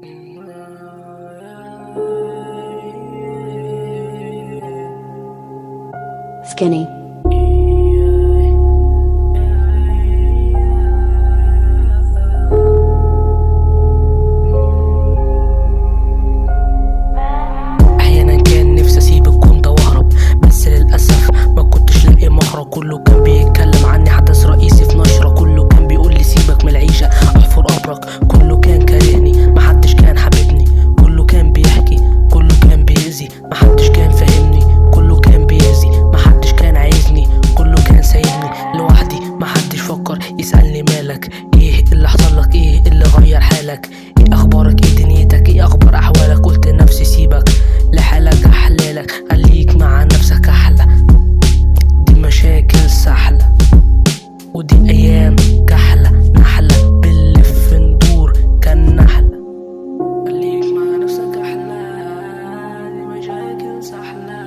Skinny. احيانا كان نفسي اسيب الكون واهرب، بس للاسف ما كنتش لاقي مهرب. كله كان بيتكلم عني، حدث رئيسي في نشرة. كله كان بيقول لي سيبك من العيشة، احفر قبرك. كله كان كارهني، محدش كان حبيبني. كله كان بيحكي، كله كان بيأذي، محدش كان فاهمني. كله كان بيأذي، محدش كان عايزني. كله كان سايبني لوحدي، محدش فكر يسألني مالك، ايه اللي حصلك، ايه اللي غير حالك، ايه اخبارك، ايه دنيتك، ايه اخبار احوالك. قلت لنفسي سيبك لحالك، احلالك، خليك مع نفسك احلى. دي مشاكل سحلة، ودي ايام كحلة، نحلة بنلف ندور كالنحلة. خليك مع نفسك احلى، دي مشاكل سحلة،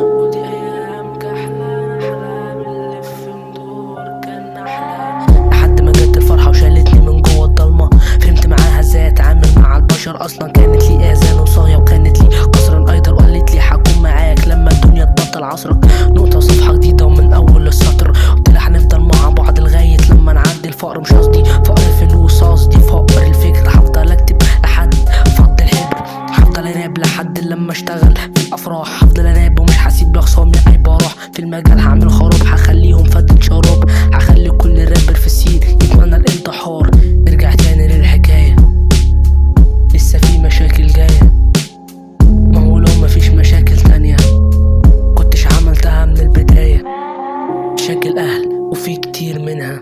ودي ايام كحلة، نحلة بنلف ندور كالنحلة. لحد ما جت الفرحة وشالتني من جوه الضلمة، فهمت معاها ازاي اتعامل مع البشر. اصلا كانت لي اذان وصاية، وكانت لي قصرا ايضا، وقالت لي هكون معاك لما الدنيا تبطل عصرك. نقطة صفحة جديدة ومن اول السطر، قلت لها هنفضل مع بعض لغاية لما نعدي الفقر. مش قصدي فقر الفلوس، قصدي فقر الفكر. هفضل اكتب لحد فض الحبر، هفضل اناب لحد لما اشتغل في الافراح. هفضل اناب ومش هسيب بخصامي اي بروح في المجال. هعمل خراب، هخليهم فتة شراب، هخلي كل رابر في السين يتمنى الانتحار. نرجع تاني للحكاية، لسه في مشاكل جاية. ما هو لو مفيش مشاكل تانية كنتش عملتها من البداية. مشاكل اهل وفي كتير منها،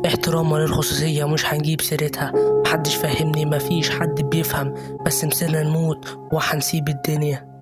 احتراما للخصوصية مش هنجيب سيرتها. محدش فاهمني، مفيش حد بيفهم، بس مصيرنا نموت وهنسيب الدنيا.